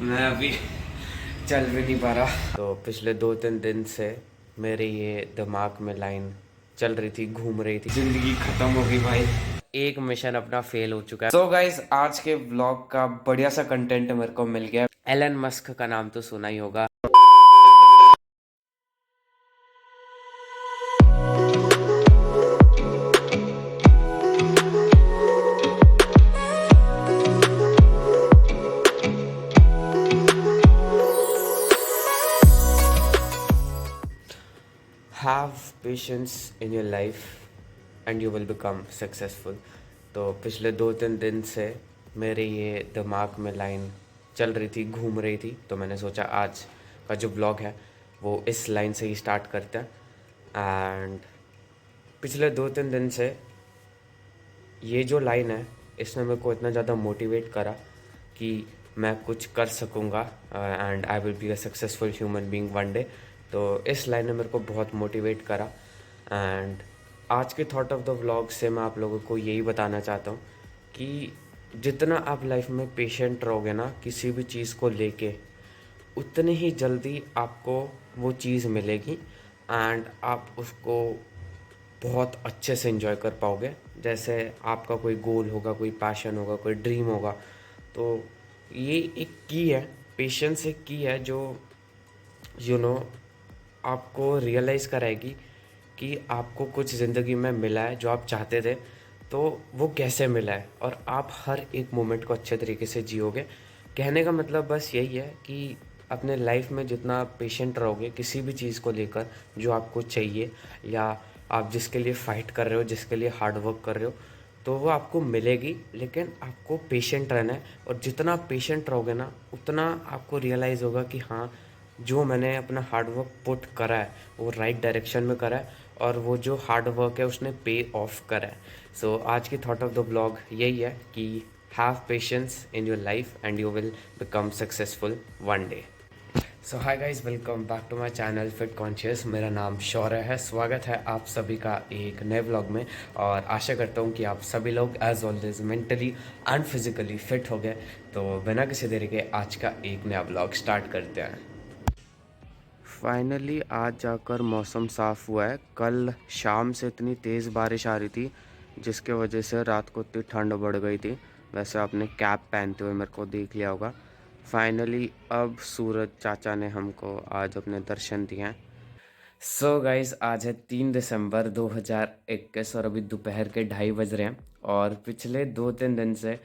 मैं अभी चल भी नहीं पा रहा। तो पिछले 2-3 दिन से मेरे ये दिमाग में लाइन चल रही थी, घूम रही थी, जिंदगी खत्म हो गई भाई। एक मिशन अपना फेल हो चुका है। सो गाइस, आज के व्लॉग का बढ़िया सा कंटेंट मेरे को मिल गया। एलन मस्क का नाम तो सुना ही होगा। Have patience in your life and you will become successful. तो पिछले 2-3 दिन से मेरे ये दिमाग में लाइन चल रही थी, घूम रही थी। तो मैंने सोचा आज का जो ब्लॉग है वो इस लाइन से ही स्टार्ट करते हैं। एंड पिछले 2-3 दिन से ये जो लाइन है इसने मेरे को इतना ज़्यादा मोटिवेट करा कि मैं कुछ कर सकूँगा and I will be a successful human being one day. तो इस लाइन ने मेरे को बहुत मोटिवेट करा। एंड आज के थॉट ऑफ द व्लॉग से मैं आप लोगों को यही बताना चाहता हूँ कि जितना आप लाइफ में पेशेंट रहोगे ना किसी भी चीज़ को लेके, उतने ही जल्दी आपको वो चीज़ मिलेगी एंड आप उसको बहुत अच्छे से एंजॉय कर पाओगे। जैसे आपका कोई गोल होगा, कोई पैशन होगा, कोई ड्रीम होगा, तो ये एक की है, पेशेंस एक की है जो यू नो आपको रियलाइज़ कराएगी कि आपको कुछ ज़िंदगी में मिला है जो आप चाहते थे, तो वो कैसे मिला है और आप हर एक मोमेंट को अच्छे तरीके से जियोगे। कहने का मतलब बस यही है कि अपने लाइफ में जितना पेशेंट रहोगे किसी भी चीज़ को लेकर जो आपको चाहिए, या आप जिसके लिए फ़ाइट कर रहे हो, जिसके लिए हार्ड वर्क कर रहे हो, तो वो आपको मिलेगी। लेकिन आपको पेशेंट रहना है और जितना पेशेंट रहोगे ना उतना आपको रियलाइज़ होगा कि हाँ, जो मैंने अपना हार्ड वर्क पुट करा है वो राइट डायरेक्शन में करा है और वो जो हार्ड वर्क है उसने पे ऑफ करा है। सो आज की थॉट ऑफ द ब्लॉग यही है कि have patience in your life and you will become successful one day. So hi guys, welcome back to my channel fit conscious. मेरा नाम शौर्य है। स्वागत है आप सभी का एक नए व्लॉग में और आशा करता हूँ कि आप सभी लोग as always mentally and physically fit हो गए। तो बिना किसी देरी के आज का एक नया व्लॉग स्टार्ट करते हैं। फाइनली आज जाकर मौसम साफ़ हुआ है। कल शाम से इतनी तेज़ बारिश आ रही थी जिसके वजह से रात को इतनी ठंड बढ़ गई थी। वैसे आपने कैप पहनते हुए मेरे को देख लिया होगा। फाइनली अब सूरज चाचा ने हमको आज अपने दर्शन दिए हैं। सो गाइस, आज है 3 दिसंबर 2021 और अभी दोपहर के 2:30 बज रहे हैं। और पिछले 2-3 दिन से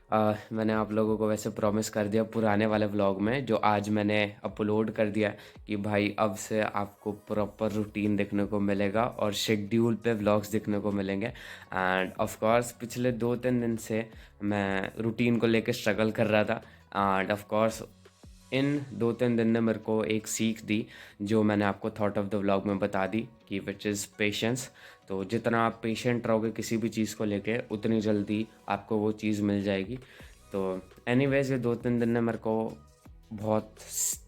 मैंने आप लोगों को वैसे प्रॉमिस कर दिया पुराने वाले व्लॉग में, जो आज मैंने अपलोड कर दिया, कि भाई अब से आपको प्रॉपर रूटीन देखने को मिलेगा और शेड्यूल पे व्लॉग्स देखने को मिलेंगे। एंड ऑफ कोर्स पिछले 2-3 दिन से मैं रूटीन को लेकर स्ट्रगल कर रहा था। एंड ऑफ कोर्स इन 2-3 दिन ने मेरे को एक सीख दी जो मैंने आपको थॉट ऑफ द व्लॉग में बता दी, कि विच इज़ पेशेंस। तो जितना आप पेशेंट रहोगे किसी भी चीज़ को लेके उतनी जल्दी आपको वो चीज़ मिल जाएगी। तो एनीवेज ये 2-3 दिन ने मेरे को बहुत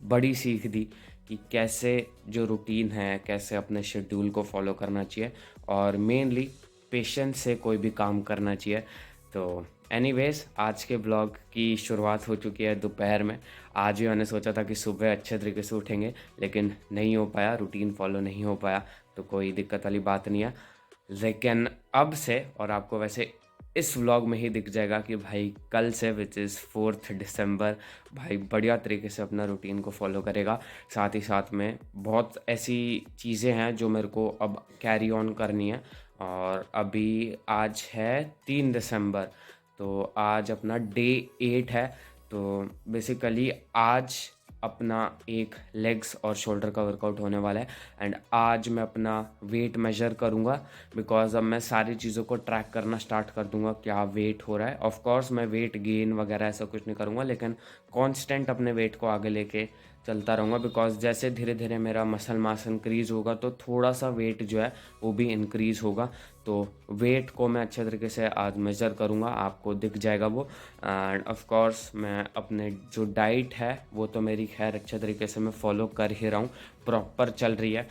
बड़ी सीख दी कि कैसे जो रूटीन है, कैसे अपने शेड्यूल को फॉलो करना चाहिए और मेनली पेशेंस से कोई भी काम करना चाहिए। तो एनीवेज आज के ब्लॉग की शुरुआत हो चुकी है दोपहर में। आज भी मैंने सोचा था कि सुबह अच्छे तरीके से उठेंगे, लेकिन नहीं हो पाया, रूटीन फॉलो नहीं हो पाया। तो कोई दिक्कत वाली बात नहीं है। लेकिन अब से, और आपको वैसे इस व्लॉग में ही दिख जाएगा कि भाई कल से विच इज़ 4 दिसंबर भाई बढ़िया तरीके से अपना रूटीन को फॉलो करेगा। साथ ही साथ में बहुत ऐसी चीज़ें हैं जो मेरे को अब कैरी ऑन करनी है। और अभी आज है 3 दिसंबर, तो आज अपना डे 8 है। तो बेसिकली आज अपना एक लेग्स और शोल्डर का वर्कआउट होने वाला है। एंड आज मैं अपना वेट मेजर करूँगा, बिकॉज अब मैं सारी चीज़ों को ट्रैक करना स्टार्ट कर दूँगा क्या वेट हो रहा है। ऑफ कोर्स मैं वेट गेन वगैरह ऐसा कुछ नहीं करूँगा, लेकिन कांस्टेंट अपने वेट को आगे लेके चलता रहूँगा। बिकॉज जैसे धीरे धीरे मेरा मसल मास इंक्रीज़ होगा तो थोड़ा सा वेट जो है वो भी इंक्रीज़ होगा। तो वेट को मैं अच्छे तरीके से आज मेज़र करूँगा, आपको दिख जाएगा वो। एंड ऑफ कोर्स मैं अपने जो डाइट है वो तो मेरी खैर अच्छे तरीके से मैं फॉलो कर ही रहा हूँ, प्रॉपर चल रही है।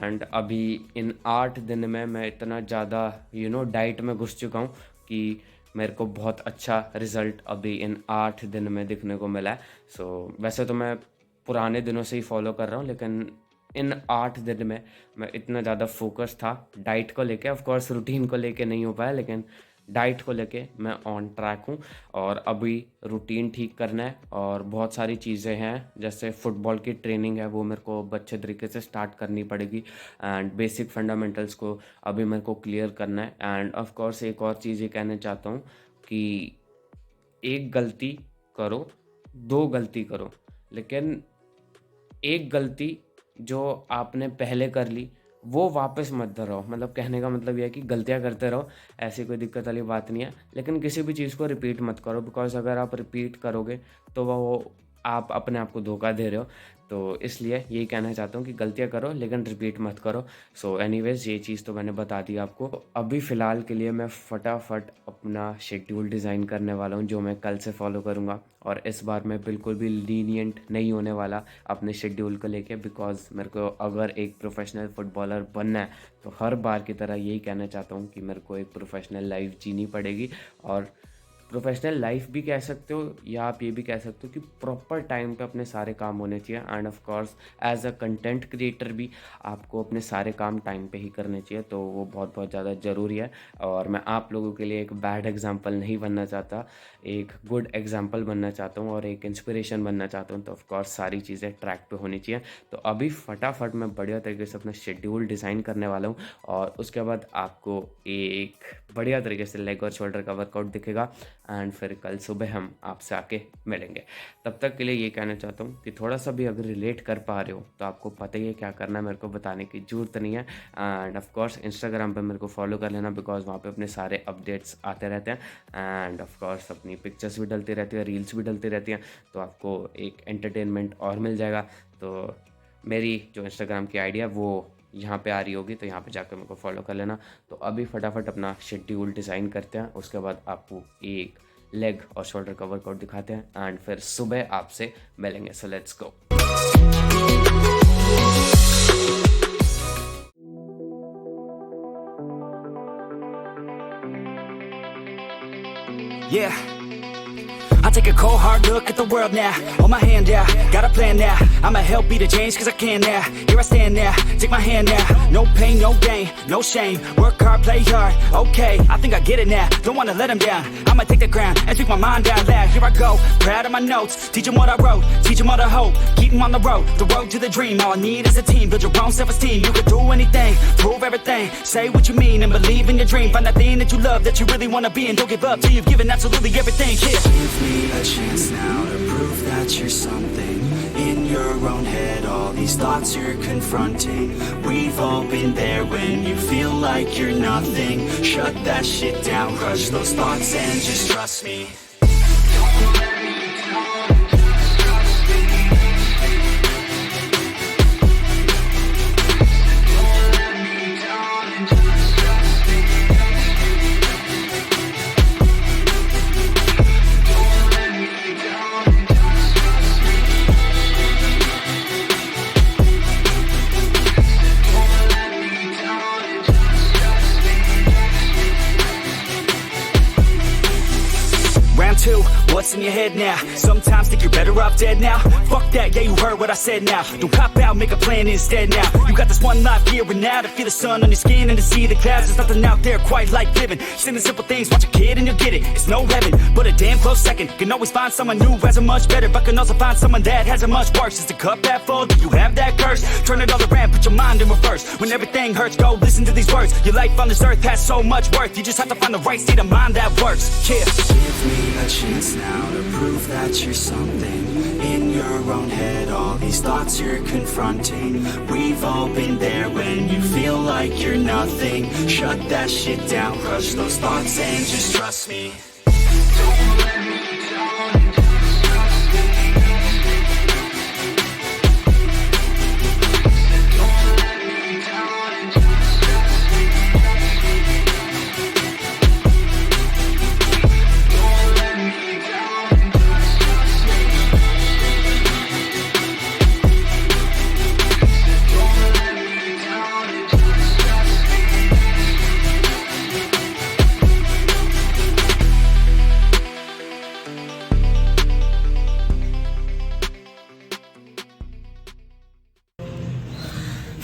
एंड अभी इन 8 दिन में मैं इतना ज़्यादा डाइट में घुस चुका हूँ कि मेरे को बहुत अच्छा रिज़ल्ट अभी इन 8 दिन में दिखने को मिला है। वैसे तो मैं पुराने दिनों से ही फॉलो कर रहा हूँ, लेकिन इन 8 दिन में मैं इतना ज़्यादा फोकस था डाइट को लेके। ऑफ कोर्स रूटीन को लेके नहीं हो पाया, लेकिन डाइट को लेके मैं ऑन ट्रैक हूँ। और अभी रूटीन ठीक करना है और बहुत सारी चीज़ें हैं, जैसे फुटबॉल की ट्रेनिंग है वो मेरे को अच्छे तरीके से स्टार्ट करनी पड़ेगी, एंड बेसिक फंडामेंटल्स को अभी मेरे को क्लियर करना है। एंड ऑफ कोर्स एक और चीज़ ये कहना चाहता हूँ कि एक गलती करो, 2 गलती करो, लेकिन एक गलती जो आपने पहले कर ली वो वापस मत दोहराओ। मतलब कहने का मतलब ये है कि गलतियाँ करते रहो, ऐसी कोई दिक्कत वाली बात नहीं है, लेकिन किसी भी चीज़ को रिपीट मत करो, बिकॉज़ अगर आप रिपीट करोगे तो वो आप अपने आप को धोखा दे रहे हो। तो इसलिए यही कहना चाहता हूँ कि गलतियाँ करो लेकिन रिपीट मत करो। एनीवेज़ ये चीज़ तो मैंने बता दी आपको। अभी फ़िलहाल के लिए मैं फटाफट अपना शेड्यूल डिज़ाइन करने वाला हूँ, जो मैं कल से फॉलो करूँगा। और इस बार मैं बिल्कुल भी लीनिएंट नहीं होने वाला अपने शेड्यूल को लेके, बिकॉज़ मेरे को अगर एक प्रोफेशनल फ़ुटबॉलर बनना है तो हर बार की तरह यही कहना चाहता हूँ कि मेरे को एक प्रोफेशनल लाइफ जीनी पड़ेगी। और प्रोफेशनल लाइफ भी कह सकते हो, या आप ये भी कह सकते हो कि प्रॉपर टाइम पे अपने सारे काम होने चाहिए। And of course as a content creator भी आपको अपने सारे काम टाइम पे ही करने चाहिए, तो वो बहुत बहुत ज़्यादा ज़रूरी है। और मैं आप लोगों के लिए एक बैड एग्जांपल नहीं बनना चाहता, एक गुड एग्जांपल बनना चाहता हूँ और एक इंस्पिरेशन बनना चाहता हूँ। तो ऑफ कोर्स सारी चीज़ें ट्रैक पे होनी चाहिए। तो अभी फटाफट मैं बढ़िया तरीके से अपना शेड्यूल डिज़ाइन करने वाला हूँ, और उसके बाद आपको एक बढ़िया तरीके से लेग और शोल्डर का वर्कआउट दिखेगा। एंड फिर कल सुबह हम आपसे आके मिलेंगे। तब तक के लिए ये कहना चाहता हूँ कि थोड़ा सा भी अगर रिलेट कर पा रहे हो तो आपको पता ही है क्या करना है, मेरे को बताने की ज़रूरत नहीं है। एंड ऑफ कोर्स इंस्टाग्राम पे मेरे को फॉलो कर लेना, बिकॉज वहाँ पे अपने सारे अपडेट्स आते रहते हैं। एंड ऑफ कोर्स अपनी पिक्चर्स भी डलती रहती है, रील्स भी डलती रहती हैं, तो आपको एक एंटरटेनमेंट और मिल जाएगा। तो मेरी जो इंस्टाग्राम की आईडी है वो यहाँ पे आ रही होगी, तो यहाँ पे जाकर मेरे को फॉलो कर लेना। तो अभी फटाफट अपना शेड्यूल डिज़ाइन करते हैं, उसके बाद आपको एक लेग और शोल्डर का वर्कआउट दिखाते हैं, एंड फिर सुबह आपसे मिलेंगे। So let's go. Yeah, I take a cold hard look at the world now. Hold my hand out, got a plan now. I'ma help be the change cause I can now. Here I stand now, take my hand now. No pain, no gain, no shame. Work hard, play hard, okay. I think I get it now, don't wanna let them down. I'ma take the ground and speak my mind out loud. Here I go, proud of my notes. Teach them what I wrote, teach them all the hope. Keep them on the road to the dream. All I need is a team, build your own self-esteem. You can do anything, prove everything. Say what you mean and believe in your dream. Find that thing that you love, that you really wanna be. And don't give up till you've given absolutely everything. Yeah. Give me a chance now to prove that you're something. In your own head, all these thoughts you're confronting. We've all been there when you feel like you're nothing. Shut that shit down, crush those thoughts and just trust me. Two, what's in your head now? Sometimes think you're better off dead now. Fuck that, yeah, you heard what I said now. Don't cop out, make a plan instead now. You got this one life here and now, to feel the sun on your skin and to see the clouds. There's nothing out there quite like living. Just the simple things, watch a kid and you'll get it. It's no heaven, but a damn close second. Can always find someone new who has it much better, but can also find someone that has it much worse. Is the cup that full? Do you have that curse? Turn it all around, put your mind in reverse. When everything hurts, go listen to these words. Your life on this earth has so much worth. You just have to find the right state of mind that works. Yeah. Give me a chance now to prove that you're something. In your own head, all these thoughts you're confronting. We've all been there when you feel like you're nothing. Shut that shit down, crush those thoughts and just trust me. Don't let me down.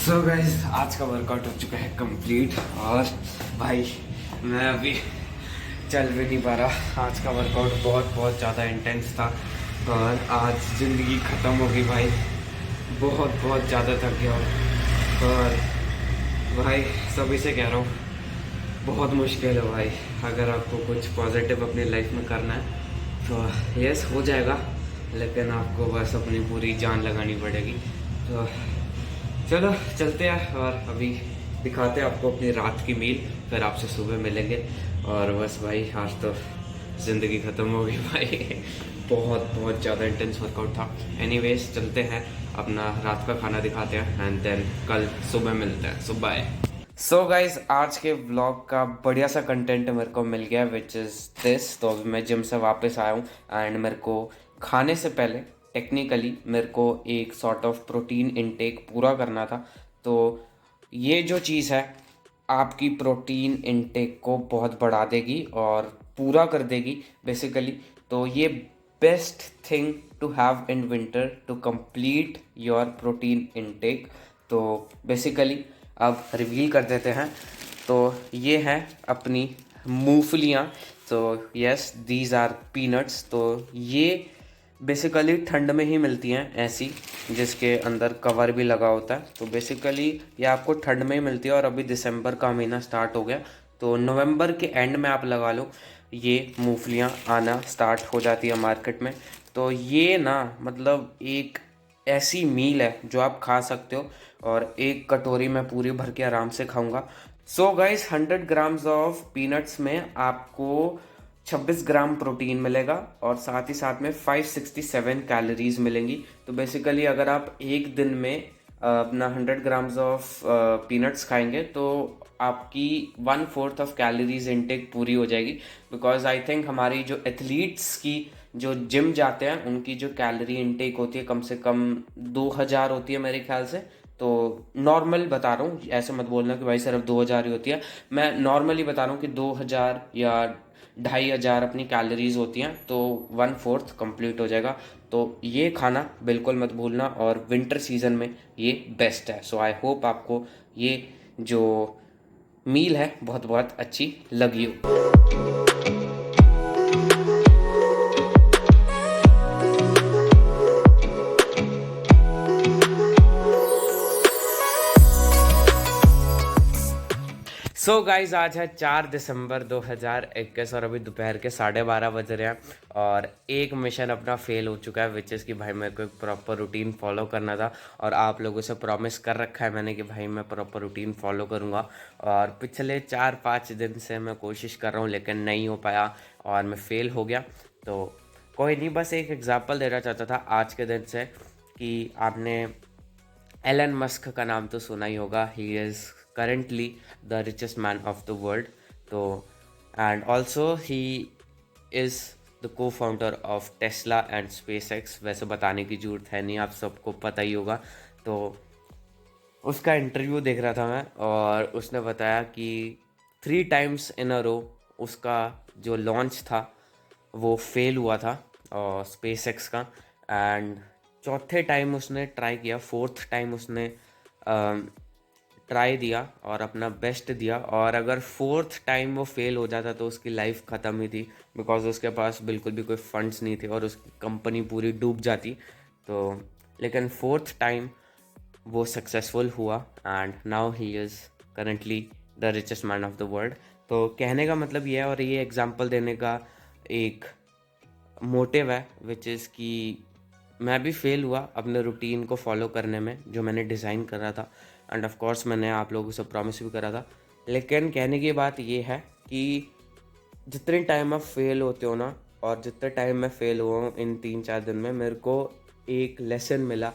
So guys आज का workout हो चुका है complete और भाई मैं अभी चल भी नहीं पा रहा। आज का वर्कआउट बहुत ज़्यादा इंटेंस था और आज ज़िंदगी ख़त्म हो गई भाई। बहुत ज़्यादा थक गया हूँ और भाई सभी से कह रहा हूँ बहुत मुश्किल है भाई। अगर आपको कुछ पॉजिटिव अपनी लाइफ में करना है तो यस हो जाएगा, लेकिन आपको बस अपनी पूरी जान लगानी पड़ेगी। तो चलो चलते हैं और अभी दिखाते हैं आपको अपनी रात की मील, फिर आपसे सुबह मिलेंगे। और बस भाई आज तो ज़िंदगी ख़त्म हो गई भाई। बहुत ज़्यादा इंटेंस वर्कआउट था। एनीवेज चलते हैं, अपना रात का खाना दिखाते हैं एंड देन कल सुबह मिलते हैं। सो बाय। सो गाइज आज के व्लॉग का बढ़िया सा कंटेंट मेरे को मिल गया विच इज़ दिस। तो अभी मैं जिम से वापस आया हूँ एंड मेरे को खाने से पहले टेक्निकली मेरे को एक सॉर्ट ऑफ प्रोटीन इनटेक पूरा करना था। तो ये जो चीज़ है आपकी प्रोटीन इनटेक को बहुत बढ़ा देगी और पूरा कर देगी बेसिकली। तो ये best thing to have in winter to complete your protein intake. तो बेसिकली अब रिवील कर देते हैं। तो ये हैं अपनी मूंगफलियाँ। तो यस दीज आर पीनट्स। तो ये बेसिकली ठंड में ही मिलती हैं ऐसी, जिसके अंदर कवर भी लगा होता है। तो बेसिकली ये आपको ठंड में ही मिलती है और अभी दिसंबर का महीना स्टार्ट हो गया तो नवंबर के एंड में आप लगा लो ये मूंगफलियाँ आना स्टार्ट हो जाती है मार्केट में। तो ये ना मतलब एक ऐसी मील है जो आप खा सकते हो और एक कटोरी में पूरी भर के आराम से खाऊंगा। So guys 100 grams of peanuts में आपको 26 ग्राम प्रोटीन मिलेगा और साथ ही साथ में 567 कैलोरीज मिलेंगी। तो बेसिकली अगर आप एक दिन में अपना 100 ग्राम्स ऑफ पीनट्स खाएंगे तो आपकी 1/4 ऑफ कैलोरीज इनटेक पूरी हो जाएगी। बिकॉज आई थिंक हमारी जो एथलीट्स की जो जिम जाते हैं उनकी जो कैलोरी इनटेक होती है कम से कम 2000 होती है मेरे ख्याल से। तो नॉर्मल बता रहा हूँ, ऐसे मत बोलना कि भाई सिर्फ 2000 ही होती है। मैं नॉर्मली बता रहा हूँ कि 2000 या 2500 अपनी कैलोरीज होती हैं। तो 1/4 कंप्लीट हो जाएगा। तो ये खाना बिल्कुल मत भूलना और विंटर सीजन में ये बेस्ट है। सो आई होप आपको ये जो मील है बहुत अच्छी लगी हो। सो गाइज आज है 4 दिसंबर 2021 और अभी दोपहर के 12:30 बज रहे हैं और एक मिशन अपना फेल हो चुका है विच इज़ कि भाई मेरे को एक प्रॉपर रूटीन फॉलो करना था और आप लोगों से प्रॉमिस कर रखा है मैंने कि भाई मैं प्रॉपर रूटीन फॉलो करूँगा। और पिछले 4-5 दिन से मैं कोशिश कर रहा हूँ लेकिन नहीं हो पाया और मैं फेल हो गया। तो कोई नहीं, बस एक एग्जाम्पल देना चाहता था आज के दिन से कि आपने एलन मस्क का नाम तो सुना ही होगा। He is currently the richest man of the world. तो and also he is the co-founder of Tesla and SpaceX। वैसे बताने की ज़रूरत है नहीं, आप सबको पता ही होगा। तो उसका इंटरव्यू देख रहा था मैं और उसने बताया कि 3 times in a row उसका जो लॉन्च था वो फेल हुआ था और SpaceX का। एंड चौथे टाइम उसने ट्राई किया, 4th टाइम उसने ट्राई दिया और अपना बेस्ट दिया। और अगर 4th टाइम वो फेल हो जाता तो उसकी लाइफ ख़त्म ही थी बिकॉज उसके पास बिल्कुल भी कोई फंड्स नहीं थे और उसकी कंपनी पूरी डूब जाती। तो लेकिन 4th टाइम वो सक्सेसफुल हुआ and now he is currently the richest man of the world. तो कहने का मतलब ये है और ये एग्जांपल देने का एक मोटिव है विच इज़ कि मैं भी फेल हुआ अपने रूटीन को फॉलो करने में जो मैंने डिज़ाइन कर रहा था एंड ऑफ कोर्स मैंने आप लोगों से प्रॉमिस भी करा था। लेकिन कहने की बात ये है कि जितने टाइम आप फेल होते हो ना और जितने टाइम मैं फेल हुआ हूँ इन 3-4 दिन में, मेरे को एक लेसन मिला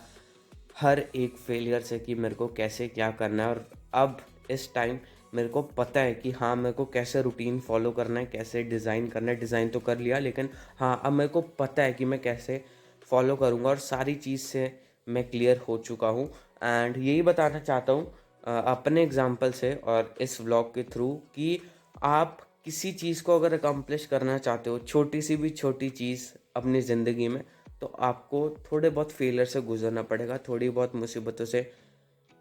हर एक फेलियर से कि मेरे को कैसे क्या करना है। और अब इस टाइम मेरे को पता है कि हाँ मेरे को कैसे रूटीन फॉलो करना है, कैसे डिज़ाइन करना है। डिज़ाइन तो कर लिया लेकिन हाँ अब मेरे को पता है कि मैं कैसे फॉलो करूँगा और सारी चीज़ से मैं क्लियर हो चुका हूँ। एंड यही बताना चाहता हूँ अपने एग्जाम्पल से और इस व्लॉग के थ्रू कि आप किसी चीज़ को अगर अकम्प्लिश करना चाहते हो, छोटी सी भी छोटी चीज़ अपनी ज़िंदगी में, तो आपको थोड़े बहुत फेलियर से गुजरना पड़ेगा, थोड़ी बहुत मुसीबतों से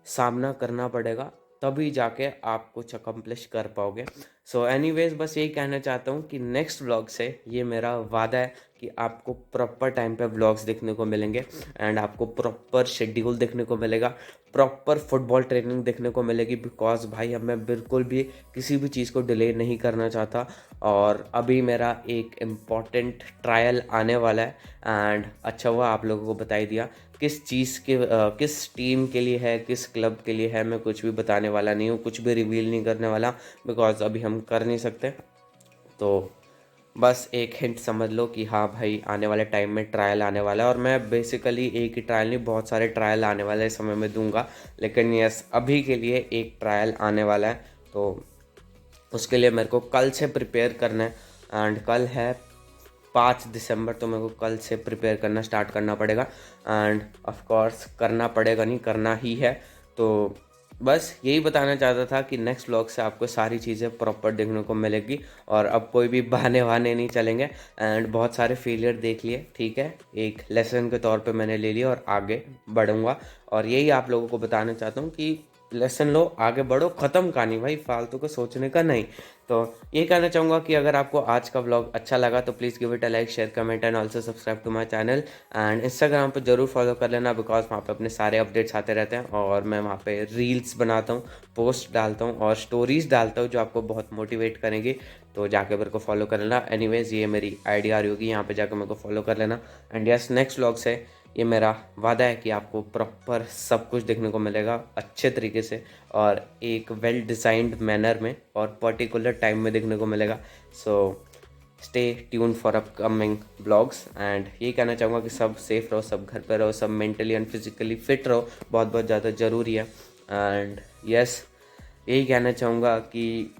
सामना करना पड़ेगा, तभी जाके आप कुछ अकम्प्लिश कर पाओगे। सो एनीवेज बस यही कहना चाहता हूँ कि नेक्स्ट व्लॉग से ये मेरा वादा है कि आपको प्रॉपर टाइम पे व्लॉग्स देखने को मिलेंगे एंड आपको प्रॉपर शेड्यूल देखने को मिलेगा, प्रॉपर फुटबॉल ट्रेनिंग देखने को मिलेगी। बिकॉज भाई अब मैं बिल्कुल भी किसी भी चीज़ को डिले नहीं करना चाहता और अभी मेरा एक इम्पॉर्टेंट ट्रायल आने वाला है एंड अच्छा हुआ आप लोगों को बता ही दिया किस चीज़ के किस टीम के लिए है, किस क्लब के लिए है। मैं कुछ भी बताने वाला नहीं हूँ, कुछ भी रिवील नहीं करने वाला बिकॉज अभी हम कर नहीं सकते। तो बस एक हिंट समझ लो कि हाँ भाई आने वाले टाइम में ट्रायल आने वाला है और मैं बेसिकली एक ही ट्रायल नहीं बहुत सारे ट्रायल आने वाले समय में दूंगा, लेकिन यस अभी के लिए एक ट्रायल आने वाला है। तो उसके लिए मेरे को कल से प्रिपेयर करना है एंड कल है 5 दिसंबर, तो मेरे को कल से प्रिपेयर करना स्टार्ट करना पड़ेगा एंड ऑफ कोर्स करना पड़ेगा नहीं करना ही है। तो बस यही बताना चाहता था कि नेक्स्ट व्लॉग से आपको सारी चीज़ें प्रॉपर देखने को मिलेगी और अब कोई भी बहाने वहाने नहीं चलेंगे एंड बहुत सारे फेलियर देख लिए, ठीक है, एक लेसन के तौर पे मैंने ले लिया और आगे बढ़ूंगा। और यही आप लोगों को बताना चाहता हूँ कि लेसन लो, आगे बढ़ो, ख़त्म कहानी भाई, फालतू को सोचने का नहीं। तो ये कहना चाहूँगा कि अगर आपको आज का व्लॉग अच्छा लगा तो please give it a like, share, comment and also subscribe to my channel and Instagram पे जरूर फॉलो कर लेना बिकॉज वहाँ पे अपने सारे अपडेट्स आते रहते हैं और मैं वहाँ पे रील्स बनाता हूँ, पोस्ट डालता हूँ और स्टोरीज डालता हूँ जो आपको बहुत मोटिवेट करेंगी। तो जाके मेरे को फॉलो कर लेना। एनीवेज ये मेरी आईडी आ रही होगी, यहाँ पे जाकर मेरे को फॉलो कर लेना एंड यस नेक्स्ट व्लॉग से ये मेरा वादा है कि आपको प्रॉपर सब कुछ देखने को मिलेगा अच्छे तरीके से और एक वेल डिज़ाइंड मैनर में और पर्टिकुलर टाइम में देखने को मिलेगा। So stay tune for upcoming blogs and ये कहना चाहूँगा कि सब सेफ रहो, सब घर पर रहो, सब मेंटली एंड फिजिकली फिट रहो, बहुत बहुत ज़्यादा ज़रूरी है। एंड यस यही कहना चाहूँगा कि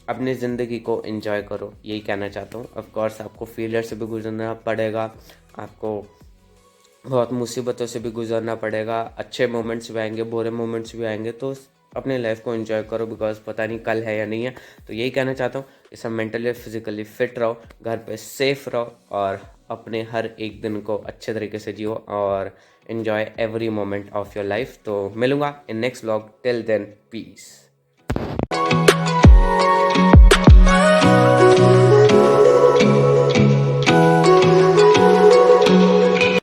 अपनी ज़िंदगी को एंजॉय करो, यही कहना चाहता हूँ। ऑफ कोर्स आपको फेलियर से भी गुजरना पड़ेगा, आपको बहुत मुसीबतों से भी गुजरना पड़ेगा, अच्छे मोमेंट्स भी आएंगे, बुरे मोमेंट्स भी आएंगे। तो अपने लाइफ को एंजॉय करो बिकॉज पता नहीं कल है या नहीं है। तो यही कहना चाहता हूँ कि सब मेंटली फिजिकली फिट रहो, घर पे सेफ रहो और अपने हर एक दिन को अच्छे तरीके से जियो और enjoy every moment of your life. तो मिलूंगा in next vlog, till then piece.